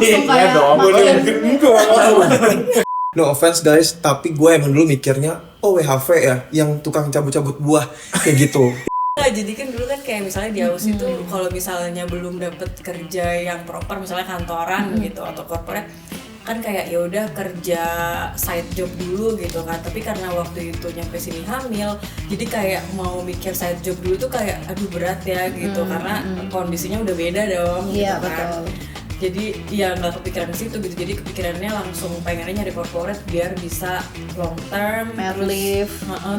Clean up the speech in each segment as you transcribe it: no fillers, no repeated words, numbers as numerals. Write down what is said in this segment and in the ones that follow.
langsung kayak makin No offense guys, tapi gue emang dulu mikirnya, oh WHV ya, yang tukang cabut-cabut buah, kayak gitu. Nah, jadi kan dulu kan kayak misalnya di Aus itu kalau misalnya belum dapet kerja yang proper, misalnya kantoran gitu atau corporate, kan kayak ya udah kerja side job dulu gitu kan. Tapi karena waktu itu nyampe sini hamil, jadi kayak mau mikir side job dulu tuh kayak aduh berat ya gitu, karena kondisinya udah beda dong gitu kan. betul. Jadi ya nggak kepikiran ke situ gitu, jadi kepikirannya langsung pengennya nyari corporate biar bisa long term, Mat terus leave.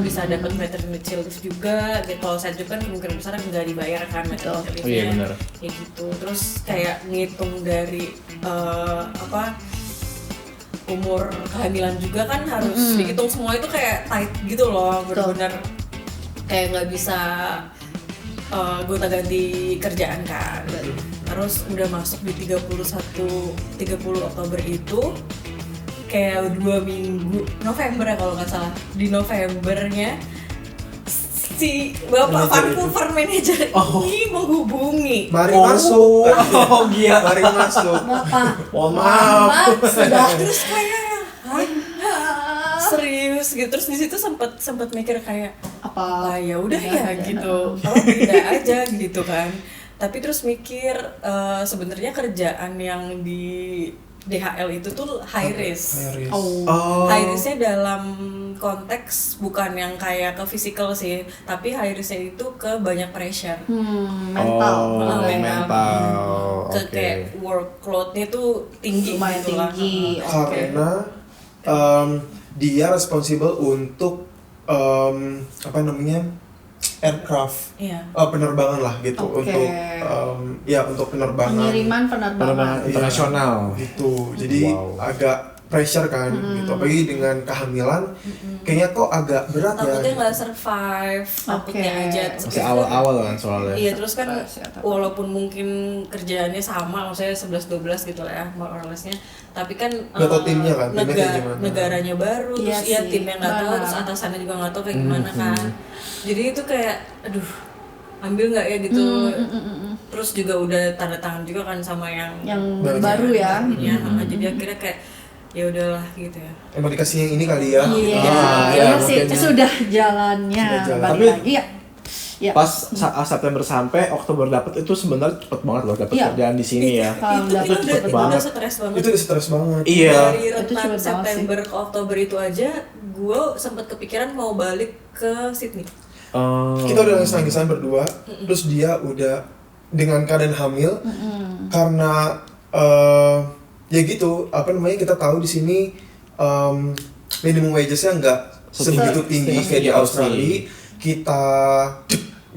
bisa dapat maternity leave juga gitu. Kalau saya juga kan kemungkinan besar nggak dibayar kan maternity Oh iya, leave-nya, benar. kayak gitu. Terus kayak ngitung dari umur kehamilan juga kan harus dihitung semua itu kayak tight gitu loh, benar-benar kayak nggak bisa gonta-ganti kerjaan kan. Terus udah masuk di 30 Oktober itu kayak 2 minggu November ya kalau nggak salah, di Novembernya si Bapak Vancouver manajer ini menghubungi. Mari masuk. Oh gila. Mari masuk. Bapak Maaf. sudah Terus kayak serius gitu. Terus di situ sempat mikir kayak apa ya udah ya aja. gitu, kalau tidak aja gitu kan. Tapi terus mikir sebenarnya kerjaan yang di DHL itu tuh high risk. High risknya dalam konteks bukan yang kayak ke physical sih, tapi high risknya itu ke banyak pressure. mental. Mental. Ke kayak workload-nya tuh tinggi Lumayan gitu lah. tinggi. Karena dia responsible untuk aircraft, Iya. penerbangan lah gitu, Oke. untuk penerbangan Pengiriman penerbangan. Internasional. gitu. Jadi Wow. agak pressure kan gitu, apalagi dengan kehamilan, kayaknya kok agak berat Takutnya ya. nggak survive, takutnya Oke. aja. Masih awal-awal kan soalnya. Iya, terus kan Stres ya, takut. walaupun mungkin kerjaannya sama, maksudnya 11-12 gitu lah ya, more or less-nya, tapi kan Nggak tahu timnya kan, timnya kayak gimana. negaranya baru, Iya terus ya sih, timnya nggak tahu, benar. terus atasannya juga nggak tahu kayak gimana kan. Jadi itu kayak, aduh, ambil nggak ya gitu. Terus juga udah tanda tangan juga kan sama yang baru ya. Jadi akhirnya kayak ya udahlah gitu ya. Emang dikasih yang ini kali ya. Iya, ya, sih mungkin. sudah jalannya. Sudah jalan. Balik Tapi- lagi. Iya. Ya. Pas September sampai Oktober dapet itu sebenarnya cepet banget loh dapet Iya. kerjaan di sini ya. Kalau Itu dapet udah cepet banget. stres banget. Itu stres banget. Iya. Dari Itu rentan cepet banget September ke Oktober itu aja, gue sempat kepikiran mau balik ke Sydney. Kita udah nangis-nangisan berdua, terus dia udah dengan keadaan hamil, karena ya gitu, kita tahu di sini minimum wages-nya nggak sebegitu tinggi kayak di Australia. Kita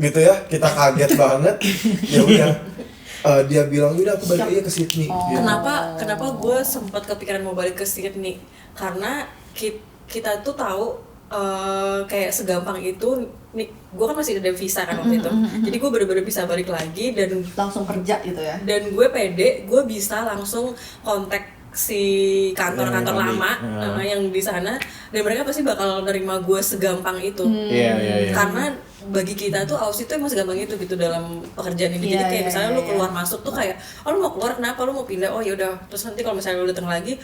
gitu ya, kita kaget banget. Ya udah, dia bilang udah aku balik aja ke Sydney. Gitu. Kenapa gue sempat kepikiran mau balik ke Sydney? Karena kita tuh tahu kayak segampang itu nih, gue kan masih ada visa kan waktu itu, jadi gue bener-bener bisa balik lagi dan langsung kerja gitu ya. gue pede, gue bisa langsung kontak si kantor-kantor lama yang di sana, dan mereka pasti bakal nerima gue segampang itu. Iya. Karena bagi kita tuh Aus itu emang segampang itu gitu dalam pekerjaan ini. Jadi kayak misalnya lu keluar masuk tuh kayak, oh lu mau keluar kenapa, lu mau pindah, oh yaudah, terus nanti kalau misalnya lu datang lagi,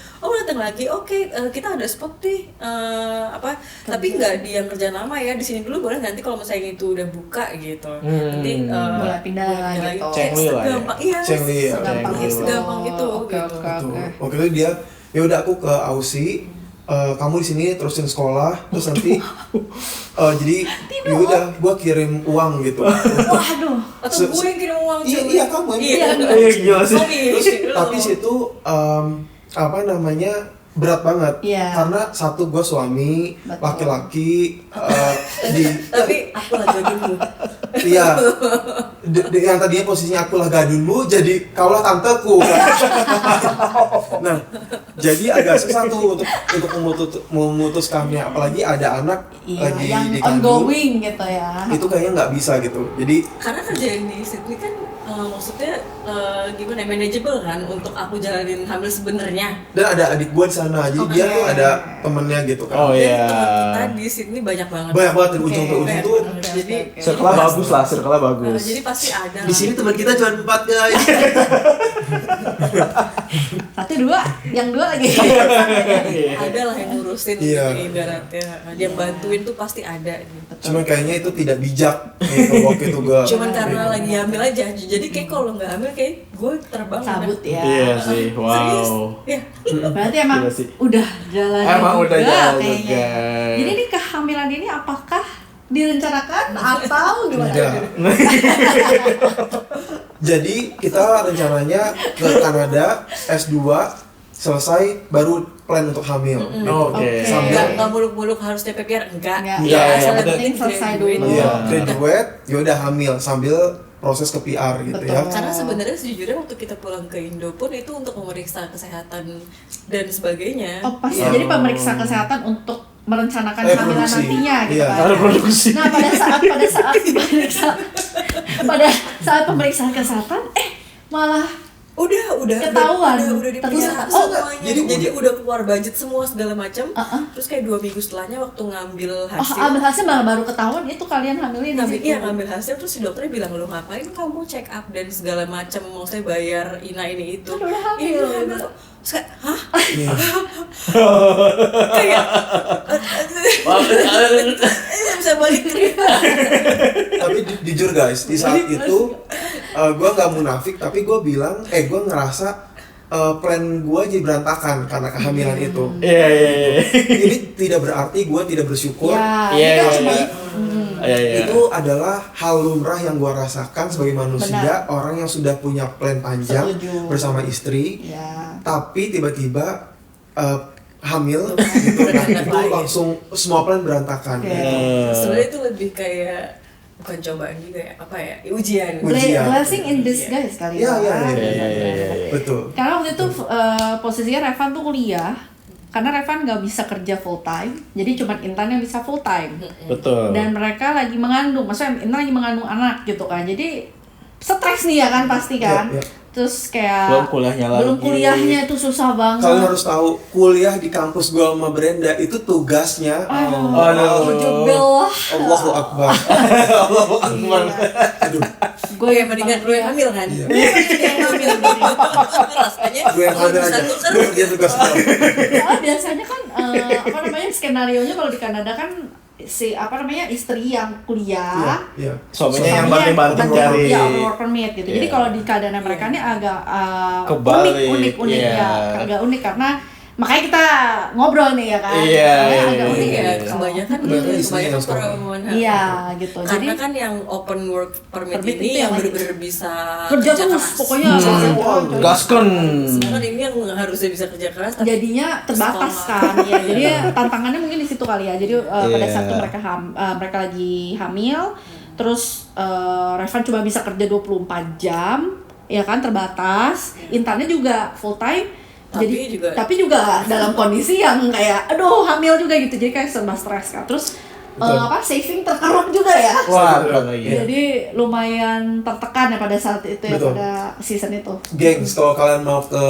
oke, kita ada spot nih tapi nggak di yang kerjaan lama ya, di sini dulu boleh, nanti kalau misalnya itu udah buka gitu nanti boleh pindah lagi. gitu. Cengli lah ya. Segampang, iya, Cengli ya. segampang itu Oke, gitu. oke, Gitu. oke. Waktu itu dia, ya udah aku ke Aussie, kamu di sini terusin sekolah, terus nanti jadi ya udah gua kirim uang gitu. Waduh. Atau gue yang kirim uang cuy. Iya, kamu yang kirim. Iya gila sih. Tapi situ berat banget, karena satu gue suami, Betul. laki-laki, Tapi aku lagi dulu. iya, yang tadinya posisinya akulah gadunmu, jadi kaulah tanteku. Nah, jadi agak susah tuh untuk memutuskannya, apalagi ada anak lagi yang dikandung, ongoing gitu ya. itu kayaknya nggak bisa gitu. Jadi Karena kerjaan di Sydney kan maksudnya gimana ya, manageable kan untuk aku jalanin hamil sebenarnya. dan ada adik gue di sana, jadi dia tuh ada temennya gitu kan. Oh iya. Teman kita di Sydney banyak banget. Banyak banget dari ujung ke ujung tuh. Jadi Circle-nya bagus lah, circle-nya bagus. jadi pasti ada. Di sini teman kita cuma 4 guys. Satu dua, yang dua lagi. Ada lah yang ngurusin Iya. gitu ibaratnya. Yang bantuin tuh pasti ada gitu. Cuman kayaknya itu tidak bijak gitu waktu itu gue. Cuman karena lagi hamil aja. Jadi kayak kalau nggak hamil kayak gue terbang. Cabut ya. Iya sih, Serius? wow. Ya. Berarti emang Gila sih. udah jalan Emang udah jalan kayaknya. juga. Jadi ini kehamilan ini apakah direncanakan atau gimana? Enggak. Jadi kita rencananya ke Kanada S2 selesai baru plan untuk hamil. Oke. Sambil- Nggak muluk-muluk harus TPPR enggak. Enggak. Iya, yang yang penting selesai dulu. Iya, graduate, ya udah hamil sambil proses ke PR gitu Betul. ya. Karena sebenarnya sejujurnya waktu kita pulang ke Indo pun itu untuk memeriksa kesehatan dan sebagainya. Oh pasti. Iya. Jadi pemeriksa kesehatan untuk merencanakan kehamilan Produksi. nantinya gitu Iya. kan. Ada produksi. Nah pada saat pemeriksaan kesehatan, malah Udah Ketahuan. udah diperiksa Ternyata. semuanya. Jadi Jadi udah keluar budget semua segala macam. Uh-uh. Terus kayak 2 minggu setelahnya waktu ngambil hasil. ambil hasil malah baru ketahuan itu kalian hamilin di situ. ngambil hasil terus si dokternya bilang lu ngapain kamu check up dan segala macam maksudnya bayar ini itu. Kan udah hamil. Ini udah hamil. Terus kayak, hah? Iya. Kayak bisa balik Tapi jujur guys, di saat itu gue nggak munafik, tapi gue bilang, gue ngerasa plan gue jadi berantakan karena kehamilan itu. Iya, iya, iya. Ini tidak berarti gue tidak bersyukur. Ya, Iya, itu iya, cuma iya. Iya, iya. Itu adalah hal lumrah yang gue rasakan sebagai manusia, orang yang sudah punya plan panjang Setuju. bersama istri, ya. tapi tiba-tiba hamil gitu, nah itu langsung semua plan berantakan. Oke. Gitu. sebenarnya itu lebih kayak bukan cobaan juga ya apa ya ujian. Ujian. Blessing in disguise kali Iya, ya. iya, Iya, iya, iya. Betul. Karena waktu itu posisinya Revan tuh kuliah, karena Revan nggak bisa kerja full time, jadi cuma Intan yang bisa full time. Betul. Dan mereka lagi mengandung, maksudnya Intan lagi mengandung anak gitu kan, jadi stres nih ya kan pasti kan. Iya, iya. Terus kayak Belum kuliahnya belum lagi. kuliahnya itu susah banget. Kalian harus tahu, kuliah di kampus gua sama Brenda itu tugasnya Aduh. Jubel. Allahu Akbar. Allahu Akbar. Aduh, Gue yang mendingan lu yang hamil kan. Iya. Yang hamil rasanya. gue yang hamil aja. satu kan. Gue kerja tugas gua. Soalnya biasanya kan apa namanya skenarionya kalau di Kanada kan si istri yang kuliah. Iya. Suaminya yang suaminya banting-banting on- cari. ya, on work permit gitu. Jadi Iya. kalau di keadaan mereka ini agak Kebalik, unik iya. ya, agak unik karena makanya kita ngobrol nih ya kan. Iya, Makanya iya, agak unik Iya, ya. kebanyakan Berarti gitu, istrinya kebanyakan yang sekarang. perempuan. Iya gitu. Jadi Karena kan yang open work permit Permit ini itu yang yang benar-benar bisa kerja terus keras. pokoknya. Gaskan. Sedangkan ini yang harusnya bisa kerja keras tapi Jadinya terbatas kan ya. Jadi tantangannya mungkin di situ kali ya. Jadi pada Iya. saat itu mereka lagi hamil, terus Revan cuma bisa kerja 24 jam, ya kan terbatas. Intannya juga full time. Tapi juga dalam kondisi yang kayak aduh hamil juga gitu. Jadi kayak serba stres kan. Terus saving terkeruk juga ya. Wah, bukan lagi. Jadi lumayan tertekan ya pada saat itu ya, Betul. pada season itu. Gengs, kalau kalian mau ke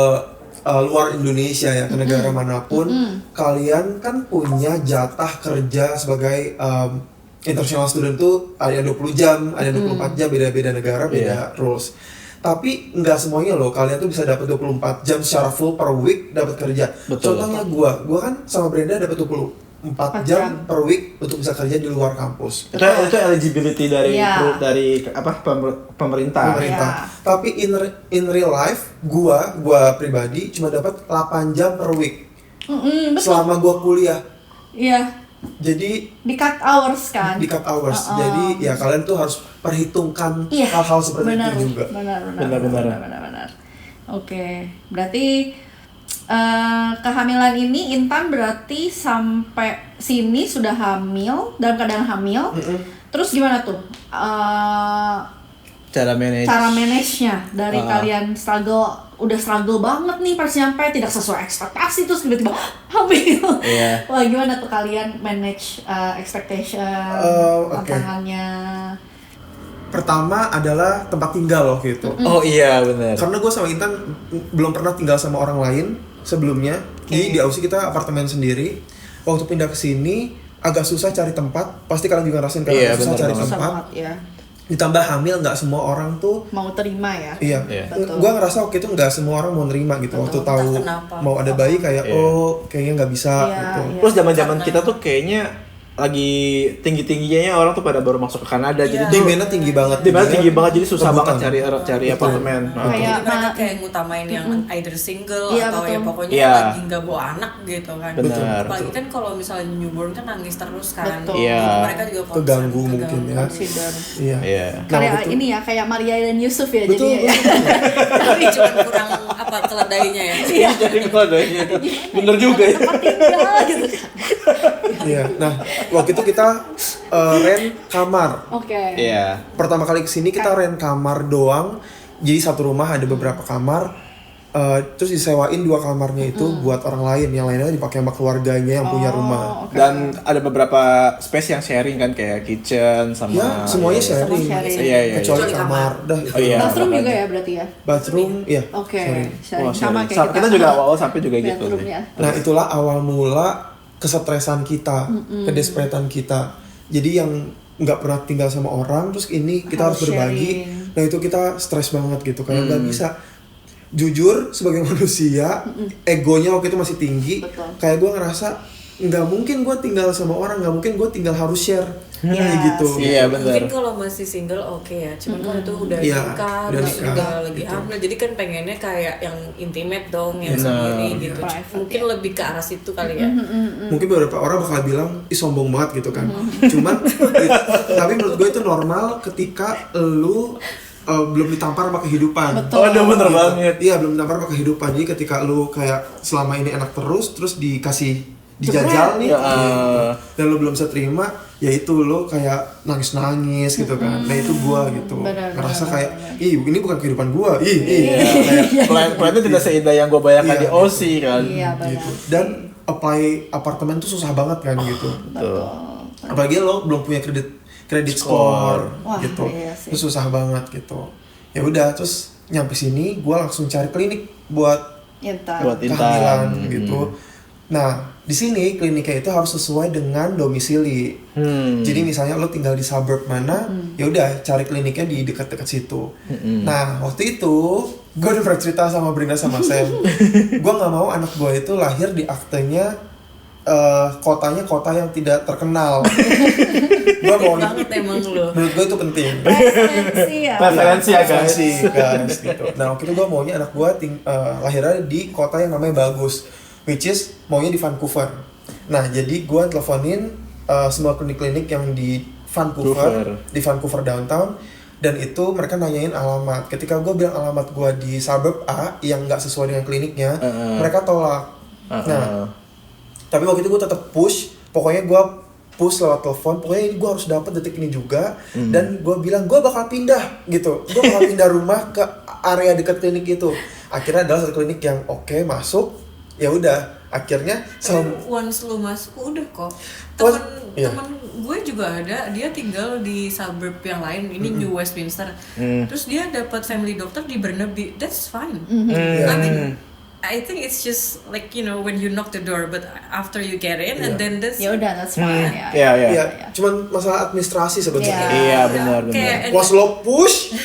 luar Indonesia ya, ke negara manapun, kalian kan punya jatah kerja sebagai international student tuh ada yang 20 jam, ada yang 24 jam, beda-beda negara, beda rules. Tapi nggak semuanya loh, kalian tuh bisa dapat 24 jam secara full per week dapat kerja. Betul. Contohnya gua kan sama Brenda dapat 24 jam per week untuk bisa kerja di luar kampus. Itu eligibility dari Iya. dari apa pemerintah. Pemerintah. Iya. Tapi in real life, gua pribadi cuma dapat 8 jam per week Betul. selama gua kuliah. Iya. Jadi Di cut hours kan. di cut hours. Jadi ya kalian tuh harus perhitungkan Iya, hal-hal seperti benar, itu juga. Benar. Oke, berarti kehamilan ini Intan berarti sampai sini sudah hamil, dalam keadaan hamil. Terus gimana tuh Cara manage. cara manage-nya dari kalian udah struggle banget nih pas nyampe tidak sesuai ekspektasi terus tiba-tiba hamil. Iya. Wah, gimana tuh kalian manage expectation, Oke. tantangannya? Pertama adalah tempat tinggal loh gitu. Oh iya, benar. Karena gue sama Intan belum pernah tinggal sama orang lain sebelumnya. Jadi di Aussie kita apartemen sendiri. Waktu pindah ke sini agak susah cari tempat. Pasti kalian juga ngerasain kan Iya, agak susah benar cari banget. Susah tempat. banget ya. ditambah hamil nggak semua orang tuh mau terima ya. iya. Betul. Gue ngerasa waktu itu nggak semua orang mau nerima gitu. Waktu tahu kenapa. mau ada bayi kayak kayaknya nggak bisa Iya, gitu. iya. Terus zaman-zaman kita tuh kayaknya lagi tinggi-tingginya orang tuh pada baru masuk ke Kanada, jadi tuh Demandnya tinggi banget. demandnya tinggi banget, jadi susah rebutan. banget cari apartemen. Nah, Kayak Jadi mereka kayak ngutamain yang either single Iya, atau betul. ya pokoknya Iya. lagi nggak bawa anak gitu kan. Benar. Apalagi kan kalau misalnya newborn kan nangis terus kan. Betul. Iya. Jadi mereka juga concern, Keganggu mungkin ya. Consider. Iya. Iya. Nah, Kayak waktu itu- ini ya, kayak Maria dan Yusuf ya Betul, jadinya ya. Tapi cuma kurang apa keledainya ya. Iya. Jadi keledainya bener juga ya. Tempat tinggal gitu kan. Iya. Nah, waktu itu kita rent kamar. Oke. Iya. Pertama kali kesini kita rent kamar doang. Jadi satu rumah ada beberapa kamar. Terus disewain 2 kamarnya itu buat orang lain. Yang lainnya dipakai sama keluarganya yang punya rumah. Oke. Dan ada beberapa space yang sharing kan, kayak kitchen sama Ya, semuanya sharing. Sama sharing. Iya, iya. Kecuali Kecuali kamar. Dah itu. Oh, iya. Bathroom juga makanya. ya berarti ya. Bathroom, iya. Oke. sharing. Sharing. Wah, Sama sharing. kayak Kita juga awal sampai juga gitu Bedroom nih. ya. Nah, itulah awal mula kesetresan kita, kedesperetan kita. Jadi yang nggak pernah tinggal sama orang, terus ini kita harus Harus berbagi. sharing. Nah itu kita stres banget gitu, kayak nggak bisa. Jujur sebagai manusia, egonya waktu itu masih tinggi. Betul. Kayak gue ngerasa nggak mungkin gue tinggal sama orang, nggak mungkin gue tinggal harus share. Kayak gitu. Iya, benar. Mungkin kalau masih single oke ya, cuman kalau itu udah Iya, nikah, udah terus nikah, juga lagi gitu. hamil, jadi kan pengennya kayak yang intimate dong, yang Benar. sendiri gitu. Private, Mungkin lebih ke arah situ kali ya. Mungkin beberapa orang bakal bilang, ih sombong banget gitu kan. Cuman, tapi menurut gue itu normal ketika lu belum ditampar sama kehidupan. Betul. Oh, udah bener banget. Iya, belum ditampar sama kehidupan. Jadi ketika lu kayak selama ini enak terus dikasih dijajal nih, Ya, dan lu belum bisa terima, ya itu lu kayak nangis gitu kan. Nah itu gua gitu, Benar, ngerasa benar, kayak, ih ini bukan kehidupan gua, Plan-plannya tidak seindah yang gue bayangkan Iya, di OC kan. Iya benar. gitu. Dan apply apartemen tuh susah banget kan gitu. Betul. Apalagi lo belum punya kredit score Wah, gitu, iya sih. itu susah banget gitu. Ya udah, terus nyampe sini gue langsung cari klinik buat Intan. Buat kehamilan Intan. gitu. Nah di sini kliniknya itu harus sesuai dengan domisili. Jadi misalnya lo tinggal di suburb mana, ya udah cari kliniknya di dekat-dekat situ. Nah waktu itu gue udah pernah cerita sama Brina sama Sam, gue nggak mau anak gue itu lahir di aktenya kotanya kota yang tidak terkenal. Gue mau, Banget emang lu. menurut gue itu penting. Referensi ya. Referensi ya guys. Referensi, guys gitu. Nah waktu itu gue maunya anak gue lahirnya di kota yang namanya bagus, which is maunya di Vancouver. Nah jadi gue teleponin semua klinik-klinik yang di Vancouver downtown, dan itu mereka nanyain alamat. Ketika gue bilang alamat gue di suburb A yang nggak sesuai dengan kliniknya, mereka tolak. Nah tapi waktu itu gue tetap push, pokoknya gue push lewat telepon, pokoknya ini gue harus dapat detik ini juga. Dan gue bilang gue bakal pindah gitu, gue bakal pindah rumah ke area dekat klinik itu. Akhirnya adalah satu klinik yang oke, masuk, ya udah akhirnya Tapi once lu masuk udah kok. Iya. Temen gue juga ada, dia tinggal di suburb yang lain, ini New Westminster. Terus dia dapat family doctor di Burnaby, that's fine. I mean, I think it's just like, you know, when you knock the door, but after you get in and then this Ya udah, that's fine ya. Iya, iya. ya cuman masalah administrasi sebenarnya. Iya, benar. kayak Pas lo push,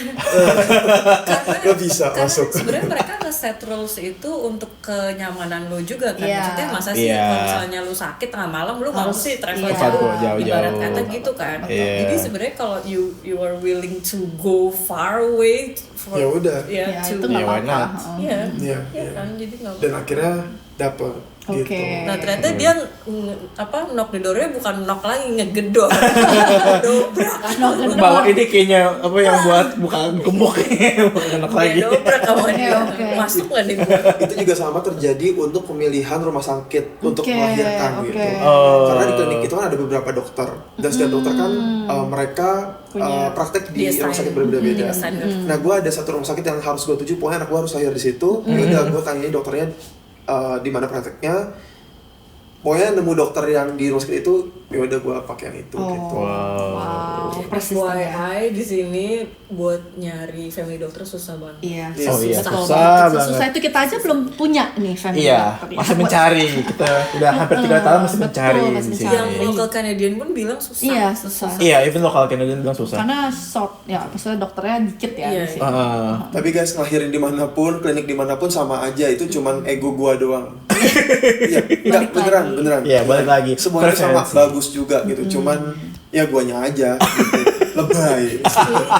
karena, lo bisa karena masuk. sebenarnya mereka nge-set rules itu untuk kenyamanan lo juga kan. Iya. Maksudnya masa sih Iya. kalau misalnya lo sakit tengah malam lo mau Harus- sih travel iya. Jauh-jauh. ibarat kata gitu kan. Iya. Jadi sebenarnya kalau you are willing to go far away for, Ya udah. ya, Ya to, itu nggak why apa-apa. not? iya, Iya, iya iya. kan, jadi nggak Dan akhirnya dapet Oke. gitu. Nah ternyata dia knock the door-nya bukan knock lagi, ngegedor. Dobrak. Bawa ini kayaknya apa yang buat buka gembok bukan enak lagi. Dia dobrak sama dia. Oke. Masuk nggak nih gue? Itu juga sama terjadi untuk pemilihan rumah sakit untuk Oke, melahirkan oke. gitu. Oh. Karena di klinik itu kan ada beberapa dokter, dan setiap dokter kan mereka praktek di Di rumah assign. sakit berbeda-beda. Di assign. Nah, gue ada satu rumah sakit yang harus gue tuju, pokoknya anak gue harus lahir di situ. Ya udah, gue tanyain dokternya di mana prakteknya. pokoknya nemu dokter yang di rumah sakit itu, ya udah gue pakai yang itu gitu. Wow, persis FYI di sini buat nyari family doctor susah banget. Iya, Oh iya, betul susah banget. banget. Susah itu kita aja belum punya nih family Iya, doctor. masih mencari. Kita udah hampir 3 tahun masih Betul, mencari masih di sini. mencari. Yang local Canadian pun bilang susah. Iya, susah. Iya, even lokal Canadian bilang susah. Karena short, ya maksudnya dokternya dikit ya Iya, di sini. Tapi guys, ngelahirin dimanapun, klinik dimanapun sama aja, itu cuman ego gua doang. Iya, enggak, beneran. Iya, balik lagi. Semuanya sama Preferensi. bagus juga gitu, cuman ya guanya aja gitu. Lebay.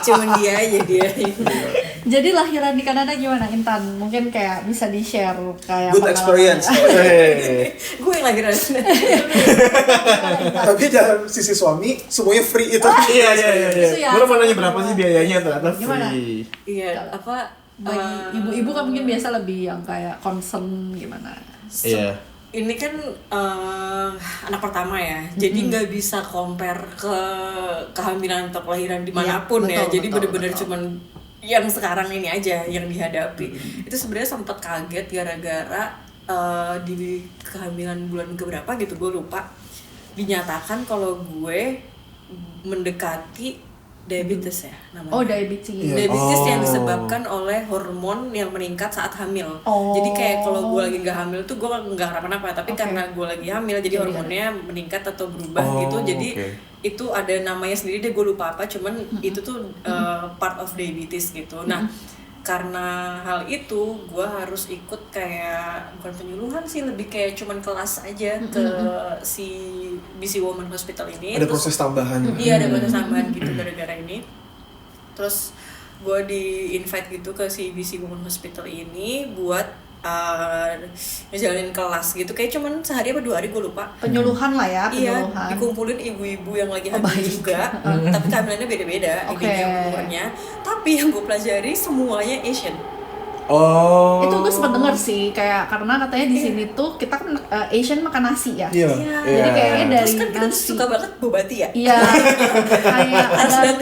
Cuman dia aja dia. Jadi lahiran di Kanada gimana Intan? Mungkin kayak bisa di-share kayak Good experience. Gue yang lagi rasa. Tapi dalam sisi suami, semuanya free itu. Iya. Itu ya. Gue mau nanya berapa sih biayanya ternyata Gimana? free. Iya, apa Bagi ibu-ibu kan mungkin biasa lebih yang kayak concern gimana. Iya. ini kan anak pertama ya, jadi nggak bisa compare ke kehamilan atau kelahiran dimanapun Iya, ya. betul, Jadi betul, bener-bener betul. cuman yang sekarang ini aja yang dihadapi. Itu sebenarnya sempat kaget gara-gara di kehamilan bulan keberapa gitu, gue lupa, dinyatakan kalau gue mendekati diabetes ya namanya. Oh, diabetes. Diabetes yang disebabkan oleh hormon yang meningkat saat hamil. Oh. Jadi kayak kalau gue lagi nggak hamil tuh gue nggak kenapa-napa, tapi Oke. karena gue lagi hamil jadi hormonnya meningkat atau berubah gitu. Jadi itu ada namanya sendiri deh, gue lupa apa. Cuman itu tuh part of diabetes gitu. Nah karena hal itu gue harus ikut kayak bukan penyuluhan sih, lebih kayak cuman kelas aja ke si BC Women Hospital ini. Ada Terus- proses tambahan. Iya, ada proses tambahan gitu gara-gara ini. Terus gue di-invite gitu ke si BC Women Hospital ini buat ngejalanin kelas gitu. Kayak cuman sehari apa 2 hari gue lupa. Penyuluhan lah ya, Iya, penyuluhan. dikumpulin ibu-ibu yang lagi Oh, hamil baik. juga, tapi kehamilannya beda-beda, Oke. idenya umurnya. Tapi yang gue pelajari semuanya Asian. Oh. Itu gue sempat denger sih, kayak karena katanya di sini tuh kita kan Asian makan nasi ya. Iya. Jadi kayaknya dari Terus kan kita nasi. suka banget bobati ya. Iya. Kayak ada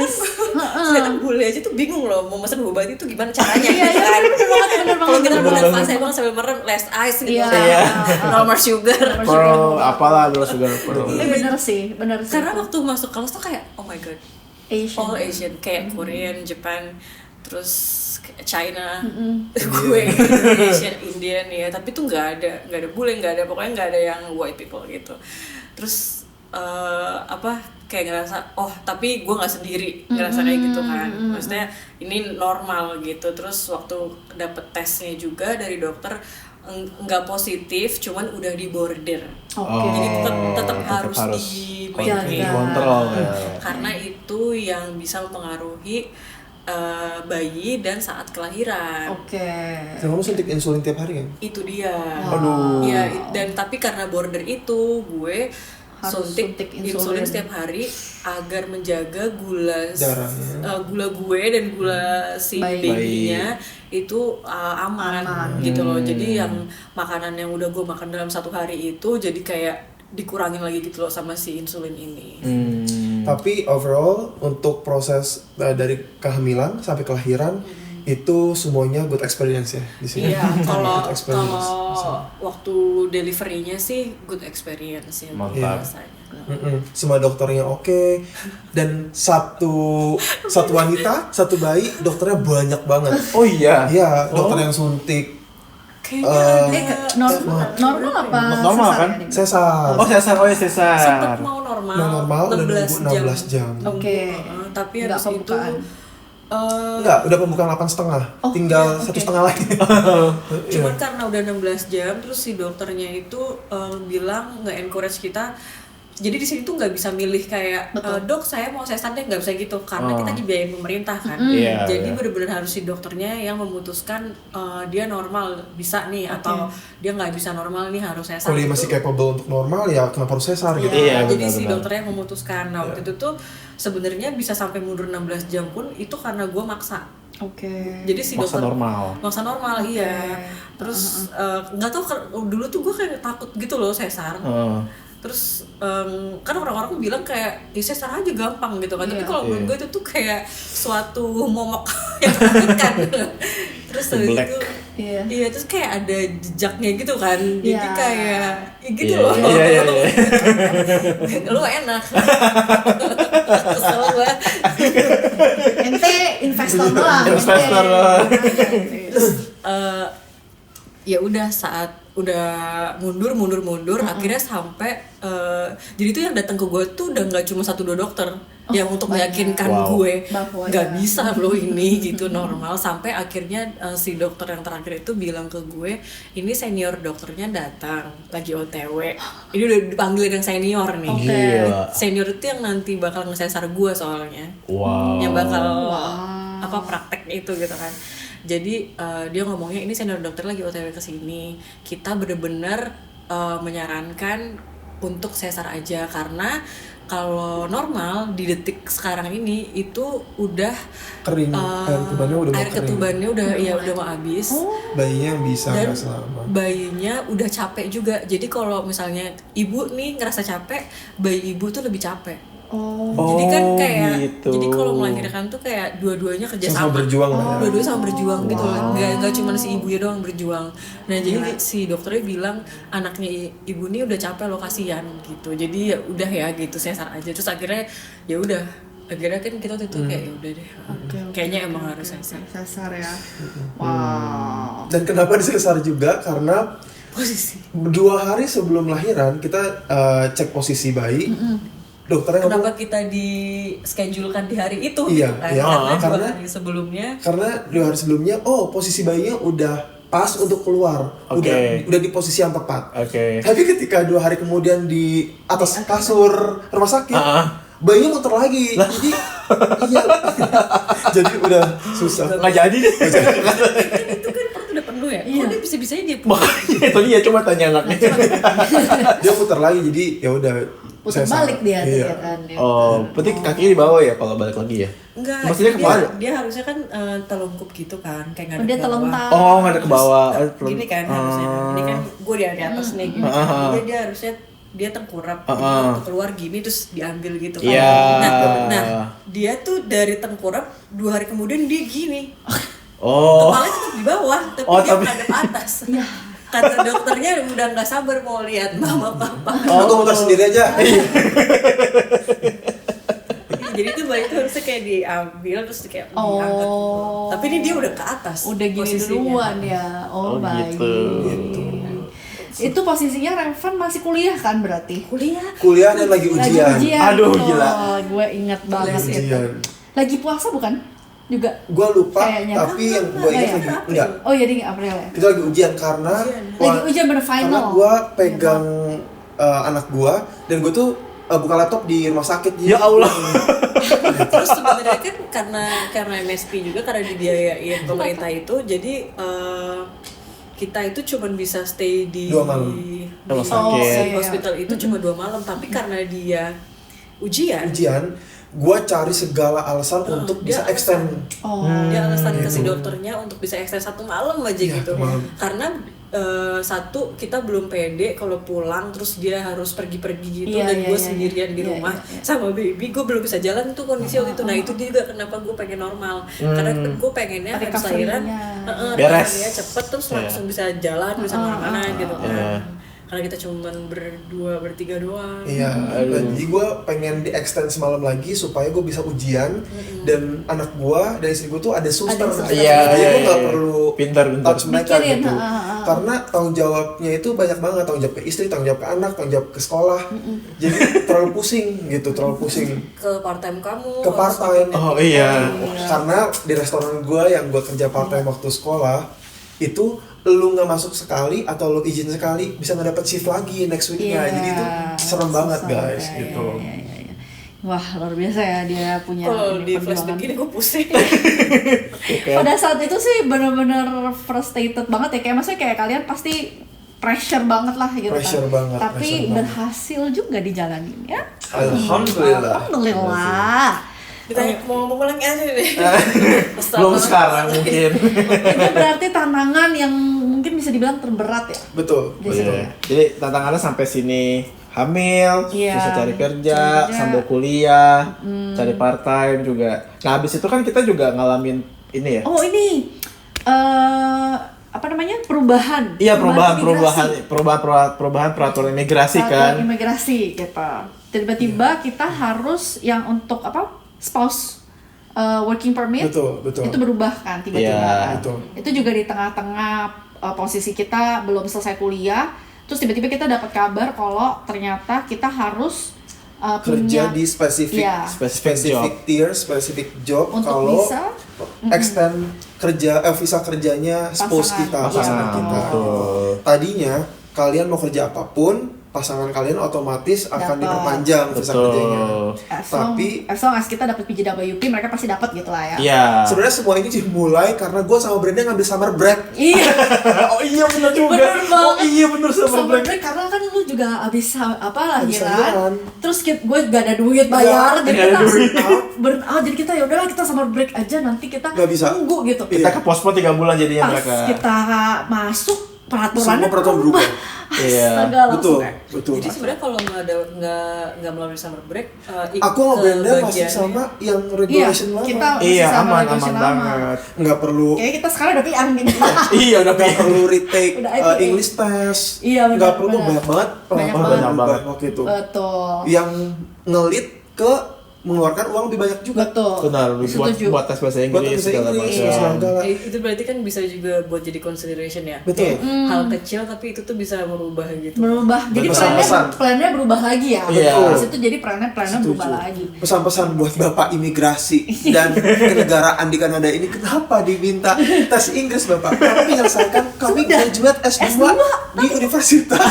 Sedangkan bule aja tuh bingung loh mau mesen bobati itu gimana caranya. Iya, gitu iya, kan. bener banget. Kalau kita bener mau banget. fase emang sambil merem less ice gitu. Iya. Kayak normal sugar. Pro apalah terus juga pro. Bener sih. Karena waktu masuk kelas tuh kayak oh my god, Asian. all Asian, kayak Korean, Japan, terus kayak China, gue Indonesian, Indian ya, tapi tuh nggak ada bule, nggak ada, pokoknya nggak ada yang white people gitu. Terus kayak ngerasa oh tapi gue nggak sendiri ngerasa kayak gitu kan, maksudnya ini normal gitu. Terus waktu dapet tesnya juga dari dokter nggak positif, cuman udah di border. Oke. Jadi tetap harus jaga. dikontrol ya. karena itu yang bisa mempengaruhi bayi dan saat kelahiran. Oke. Kamu suntik insulin tiap hari kan? Itu dia. Aduh. Ya, dan tapi karena border itu gue Harus suntik insulin setiap hari agar menjaga gula Darahnya. gula gue dan gula si babynya itu aman gitu loh. Jadi yang makanan yang udah gue makan dalam 1 hari itu jadi kayak dikurangin lagi gitu loh sama si insulin ini. Tapi overall untuk proses dari kehamilan sampai kelahiran itu semuanya good experience ya di sini. Iya, kalau Good experience. waktu delivery-nya sih good experience ya Mantap. biasanya. Semua dokternya oke, dan satu wanita, satu bayi, dokternya banyak banget. Oh iya. Iya, dokter yang suntik. Normal apa? Normal sesar kan? ini? Sesar. Oh sesar, oh ya sesar. Sempet mau normal, Normal udah nunggu 16 jam. Oke. Tapi Nggak habis itu pembukaan. Enggak, udah pembukaan 8,5. Oh, Tinggal oke. 1,5 lagi. cuman karena udah 16 jam terus si dokternya itu bilang nge-encourage kita. Jadi di sini tuh nggak bisa milih kayak dok saya mau sesar deh, nggak bisa gitu karena kita dibiayain pemerintah kan. Iya, Jadi iya. benar-benar harus si dokternya yang memutuskan dia normal bisa nih atau dia nggak bisa normal nih harus sesar. Kalau dia Itu- masih capable untuk normal ya kenapa harus sesar gitu. Iya, jadi si benar-benar. dokternya yang memutuskan. Nah waktu itu tuh sebenarnya bisa sampai mundur 16 jam pun itu karena gue maksa. Oke. Jadi si Maksa dokter normal. maksa normal iya. Terus nggak tahu dulu tuh gue kayak takut gitu loh sesar. Terus kan orang-orang bilang kayak ya sesar aja gampang gitu kan. Tapi Iya. kalau menurut gue itu tuh kayak suatu momok yang menakutkan. Terus habis Black. itu Iya, terus kayak ada jejaknya gitu kan. Jadi Iya. kayak gitu Iya, loh. iya. Lu enak. Kesel gue. Ente investor doang. Investor ente. doang. Terus ya udah saat udah mundur akhirnya sampai jadi tuh yang datang ke gue tuh udah nggak cuma 1-2 dokter yang untuk meyakinkan gue Bahwa nggak ya. bisa loh ini gitu normal, sampai akhirnya si dokter yang terakhir itu bilang ke gue, ini senior dokternya datang lagi OTW, ini udah dipanggil yang senior nih. Gila. Senior itu yang nanti bakal ngesesar gue soalnya, Wow. yang bakal apa praktek itu gitu kan. Jadi dia ngomongnya ini senior dokter lagi OTW ke sini. Kita bener-bener menyarankan untuk sesar aja, karena kalau normal di detik sekarang ini itu udah Kering, air ketubannya udah mau air kering. ketubannya udah udah mau habis. Bayinya bisa Dan nggak selamat. bayinya udah capek juga. Jadi kalau misalnya ibu nih ngerasa capek, bayi ibu tuh lebih capek. Jadi kan kayak gitu. jadi kalau melahirkan tuh kayak dua-duanya kerja Sama sama. berjuang lah ya. Dua-duanya sama berjuang gitu loh. Nggak cuma si ibunya doang berjuang. Nah, jadi si dokternya bilang anaknya ibu ini udah capek loh, kasihan gitu. Jadi ya udah ya gitu, sesar aja. Terus akhirnya ya udah. Akhirnya kan kita tuh kayak ya udah deh. Kayaknya emang harus sesar. Sesar ya. Wow. Dan kenapa disesar juga? Karena Posisi. 2 hari sebelum lahiran kita cek posisi bayi. Dokternya ngomong, Kenapa kita di schedulekan di hari itu Iya, gitu kan? iya. Karena 2 Karena- hari sebelumnya karena 2 hari sebelumnya, posisi bayinya udah pas untuk keluar, Oke. udah di posisi yang tepat. Oke. Tapi ketika 2 hari kemudian di atas kasur rumah sakit, bayinya muter lagi. Jadi iya, jadi udah susah. Nggak jadi deh. itu kan perut udah penuh ya? Kok dia bisa-bisanya dia Makanya itu dia coba tanya anaknya. Dia muter lagi, jadi ya udah. Putar sesar. balik dia tuh Iya. ya kan. Ya. Oh, berarti kakinya di bawah ya kalau balik lagi ya? Enggak, Maksudnya dia, kemana? dia harusnya kan telungkup gitu kan, kayak nggak ada Dia ke bawah. telentang. Oh, nggak ada ke bawah. Gini kan harusnya, ini kan gue di atas nih gini. Dia harusnya dia tengkurap, waktu keluar gini terus diambil gitu kan. Iya. Nah, dia tuh dari tengkurap 2 hari kemudian dia gini. Oh. Kepalanya tetap di bawah, tapi Oh, dia tapi- ngadep atas. Kata dokternya udah nggak sabar mau lihat mama papa. Aku muter sendiri aja. Jadi tuh bayi itu harusnya kayak diambil terus kayak diangkat gitu. Tapi ini dia udah ke atas. Udah gini posisinya. duluan ya. Oh, baik. Gitu. Itu posisinya Revan masih kuliah kan berarti? Kuliah dan lagi ujian. Aduh, Oh, gila. Gue ingat banget itu. Ujian. Lagi puasa bukan? Juga. Gua lupa, Kayaknya. tapi yang gua ingat Enggak lagi enggak. Oh jadi April ya? Itu lagi ujian karena Lagi ujian bener karena final. gua pegang anak gua dan gua tuh buka laptop di rumah sakit. Ya Allah. Terus sebenarnya kan karena MSP juga, karena dibiayain pemerintah itu, jadi kita itu cuma bisa stay di 2 malam. Rumah di sakit. hospital itu cuma 2 malam, tapi karena dia ujian Gua cari segala alasan untuk dia bisa alasan. extend. dia alasan ke si dokternya untuk bisa extend 1 malam aja Iya, gitu. malam. Karena satu kita belum pede kalau pulang terus dia harus pergi-pergi gitu, Iya, dan iya, gue iya, sendirian di iya, rumah iya, iya. sama baby, gue belum bisa jalan tuh kondisi waktu itu. Nah itu juga kenapa gue pengen normal, karena gue pengennya habis lahiran Beres. dia cepet terus Iya. langsung bisa jalan, bisa kemana-mana gitu kan. Iya. Karena kita cuma bertiga doang. Iya, jadi gue pengen di extend semalam lagi supaya gue bisa ujian dan anak gue dan istri gue tuh ada suster. suster. Iya, jadi iya, gue nggak iya. perlu Pintar. touch mereka Mikirin, gitu. Karena tanggung jawabnya itu banyak banget, tanggung jawab ke istri, tanggung jawab ke anak, tanggung jawab ke sekolah. Jadi terlalu pusing gitu, terlalu pusing. Ke part time kamu. Ke part time. Oh iya. Karena di restoran gue yang gue kerja part time waktu sekolah itu lu nggak masuk sekali atau lu izin sekali bisa nggak dapet shift lagi next weeknya. Jadi itu serem banget guys Iya, gitu. iya, iya, iya. Wah luar biasa ya dia punya Kalau ini di flashback gini gue pusing. Pada saat itu sih bener-bener frustrated banget ya, kayak maksudnya kayak kalian pasti pressure banget lah gitu Pressure kan. banget, Tapi pressure banget. berhasil juga dijalanin ya. Alhamdulillah. Alhamdulillah. Ditanya mau ngomong lagi aja deh. Belum sekarang mungkin. Itu berarti tantangan yang mungkin bisa dibilang terberat ya. Betul. Di situ. Iya. Jadi tantangannya sampai sini hamil, Iya, bisa cari kerja, cari kerja. sambil kuliah, cari part time juga. Nah habis itu kan kita juga ngalamin ini ya. Oh ini apa namanya perubahan. Iya, perubahan peraturan imigrasi kan. Imigrasi gitu. Tiba-tiba kita harus yang untuk apa spouse working permit. Betul. Itu berubah kan tiba-tiba. Iya, Kan. Itu juga di tengah-tengah posisi kita belum selesai kuliah, terus tiba-tiba kita dapat kabar kalau ternyata kita harus kerja punya di spesifik tier, spesifik job untuk kalau bisa extend visa kerjanya spouse kita, pasangan kita. Tadinya kalian mau kerja apapun, pasangan kalian otomatis akan diperpanjang visa kerjanya. Tapi as long as kita dapat PJWP, mereka pasti dapat gitu lah ya. Iya. Sebenarnya semua ini dimulai karena gue sama Brenda ngambil summer break. Iya. Oh iya benar juga. Bener banget. Oh iya benar Summer break. break karena kan lu juga abis lahiran. lahiran. Terus gue gak ada duit bayar, jadi Gak ada kita duit. burn out. Jadi kita ya udahlah kita summer break aja, nanti kita Gak bisa. tunggu gitu. Kita ke pospon 3 bulan jadinya Pas mereka. kita masuk peraturannya Semua peraturan berubah. Iya. Astaga, langsung kayak, Betul. Jadi sebenarnya kalau nggak melalui summer break, Aku sama Brenda masih sama yang regulation lama. kita masih Iya, sama aman regulation lama. banget. Nggak perlu Kayaknya kita sekarang udah PR gitu. Iya, udah nggak perlu retake Udah IPA. English test. Iya, benar, Nggak perlu benar. banyak banget. Banyak Berubah banget. waktu itu. Betul. Yang ngelit ke mengeluarkan uang lebih banyak juga. Betul. Benar, Setuju. buat tes bahasa Buat Inggris bahasa segala Inggris, macam. segala. Itu berarti kan bisa juga buat jadi consideration ya. Betul. Kayak hal kecil tapi itu tuh bisa merubah gitu. Berubah. Jadi Pesan-pesan. plannya berubah lagi ya. Iya. Di situ jadi plannya berubah lagi. Pesan-pesan buat Bapak imigrasi dan kenegaraan di Kanada ini, kenapa diminta tes Inggris Bapak? Kami menyelesaikan, kami graduate S2 di universitas.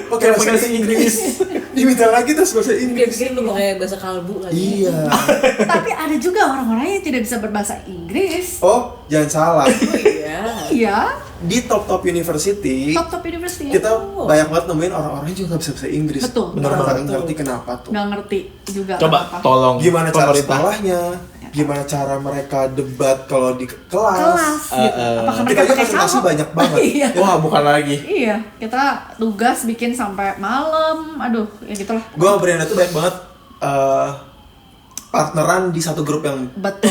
Pakai bahasa Inggris. Diminta lagi tes bahasa Kayak Inggris. bikin lu kayak bahasa kalbu lagi. Iya. Tapi ada juga orang-orang yang tidak bisa berbahasa Inggris. Oh, jangan salah. Iya. Iya. Di top university, Top university. kita banyak banget nemuin orang-orang yang juga nggak bisa bahasa Inggris. Betul. Bener Betul. banget ngerti kenapa tuh. Nggak ngerti juga. Coba apa-apa. tolong Gimana cara pemerintah. sekolahnya? Gimana cara mereka debat kalau di kelas? Kelas gitu. Apakah Kita mereka aja pakai konsultasi sama? banyak banget. Iya. Wah, bukan lagi. Iya, kita tugas bikin sampai malam. Aduh, ya gitulah. Gue sama Brenda tuh banyak banget partneran di satu grup yang Betul.